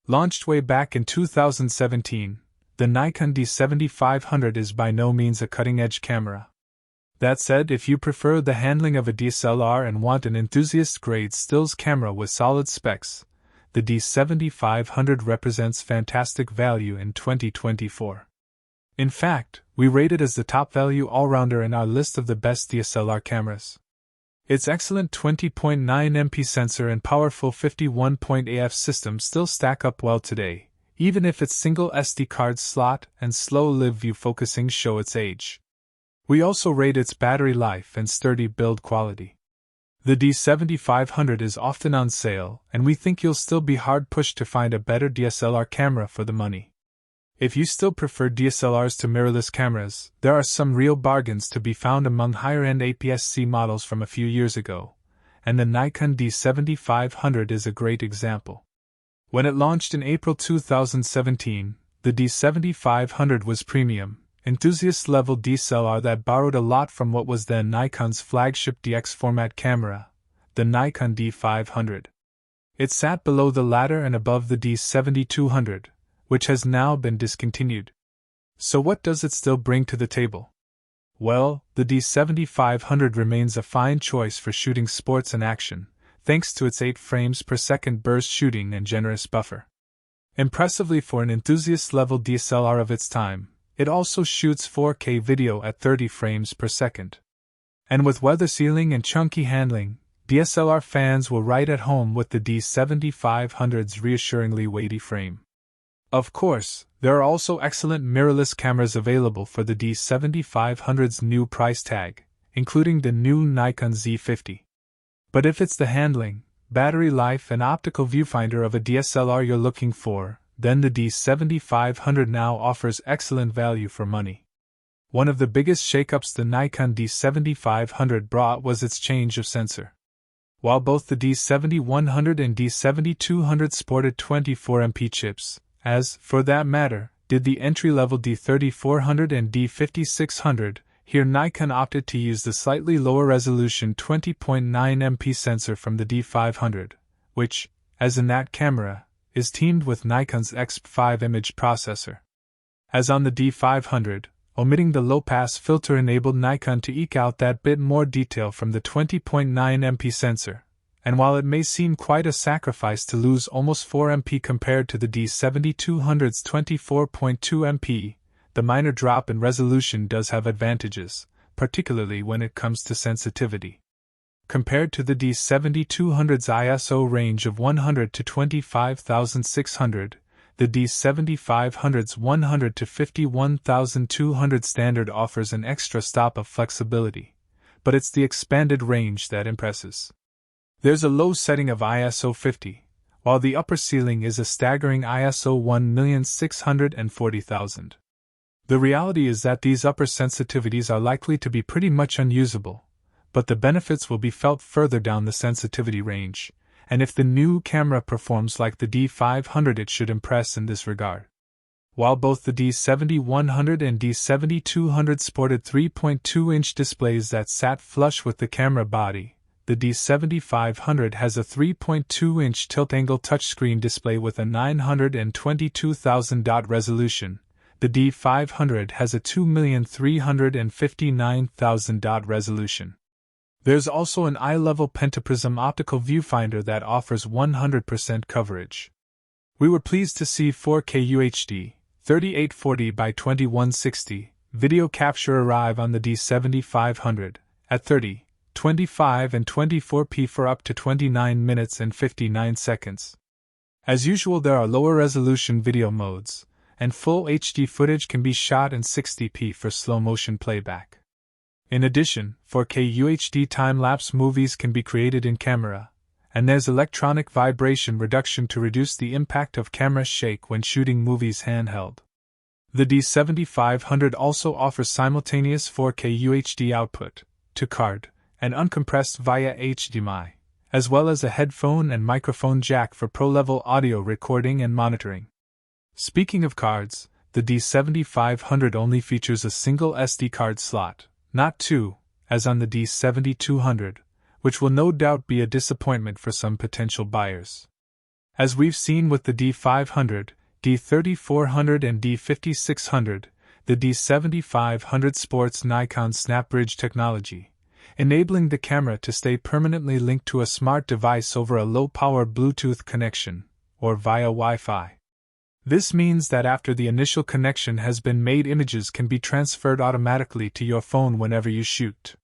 Launched way back in 2017, the Nikon D7500 is by no means a cutting-edge camera. That said, if you prefer the handling of a DSLR and want an enthusiast-grade stills camera with solid specs, the D7500 represents fantastic value in 2024. In fact, we rate it as the top value all-rounder in our list of the best DSLR cameras. Its excellent 20.9 MP sensor and powerful 51.AF system still stack up well today, even if its single SD card slot and slow-live view focusing show its age. We also rate its battery life and sturdy build quality. The D7500 is often on sale, and we think you'll still be hard-pushed to find a better DSLR camera for the money. If you still prefer DSLRs to mirrorless cameras, there are some real bargains to be found among higher-end APS-C models from a few years ago, and the Nikon D7500 is a great example. When it launched in April 2017, the D7500 was premium, enthusiast-level DSLR that borrowed a lot from what was then Nikon's flagship DX format camera, the Nikon D500. It sat below the latter and above the D7200, which has now been discontinued. So what does it still bring to the table? Well, the D7500 remains a fine choice for shooting sports and action, thanks to its 8 frames per second burst shooting and generous buffer. Impressively for an enthusiast-level DSLR of its time, it also shoots 4K video at 30 frames per second. And with weather sealing and chunky handling, DSLR fans will right at home with the D7500's reassuringly weighty frame. Of course, there are also excellent mirrorless cameras available for the D7500's new price tag, including the new Nikon Z50. But if it's the handling, battery life and optical viewfinder of a DSLR you're looking for, then the D7500 now offers excellent value for money. One of the biggest shakeups the Nikon D7500 brought was its change of sensor. While both the D7100 and D7200 sported 24MP chips, as, for that matter, did the entry-level D3400 and D5600, here Nikon opted to use the slightly lower-resolution 20.9MP sensor from the D500, which, as in that camera, is teamed with Nikon's XP5 image processor. As on the D500, omitting the low-pass filter enabled Nikon to eke out that bit more detail from the 20.9MP sensor, and while it may seem quite a sacrifice to lose almost 4MP compared to the D7200's 24.2MP, the minor drop in resolution does have advantages, particularly when it comes to sensitivity. Compared to the D7200's ISO range of 100 to 25,600, the D7500's 100 to 51,200 standard offers an extra stop of flexibility, but it's the expanded range that impresses. There's a low setting of ISO 50, while the upper ceiling is a staggering ISO 1,640,000. The reality is that these upper sensitivities are likely to be pretty much unusable, but the benefits will be felt further down the sensitivity range, and if the new camera performs like the D500 it should impress in this regard. While both the D7100 and D7200 sported 3.2-inch displays that sat flush with the camera body, the D7500 has a 3.2-inch tilt-angle touchscreen display with a 922,000 dot resolution. The D500 has a 2,359,000 dot resolution. There's also an eye-level pentaprism optical viewfinder that offers 100% coverage. We were pleased to see 4K UHD, 3840 by 2160, video capture arrive on the D7500, at 30, 25 and 24p for up to 29 minutes and 59 seconds. As usual, there are lower resolution video modes, and full HD footage can be shot in 60p for slow-motion playback. In addition, 4K UHD time-lapse movies can be created in camera, and there's electronic vibration reduction to reduce the impact of camera shake when shooting movies handheld. The D7500 also offers simultaneous 4K UHD output, to card, and uncompressed via HDMI, as well as a headphone and microphone jack for pro-level audio recording and monitoring. Speaking of cards, the D7500 only features a single SD card slot, not two, as on the D7200, which will no doubt be a disappointment for some potential buyers. As we've seen with the D500, D3400 and D5600, the D7500 sports Nikon SnapBridge technology, enabling the camera to stay permanently linked to a smart device over a low-power Bluetooth connection, or via Wi-Fi. This means that after the initial connection has been made, images can be transferred automatically to your phone whenever you shoot.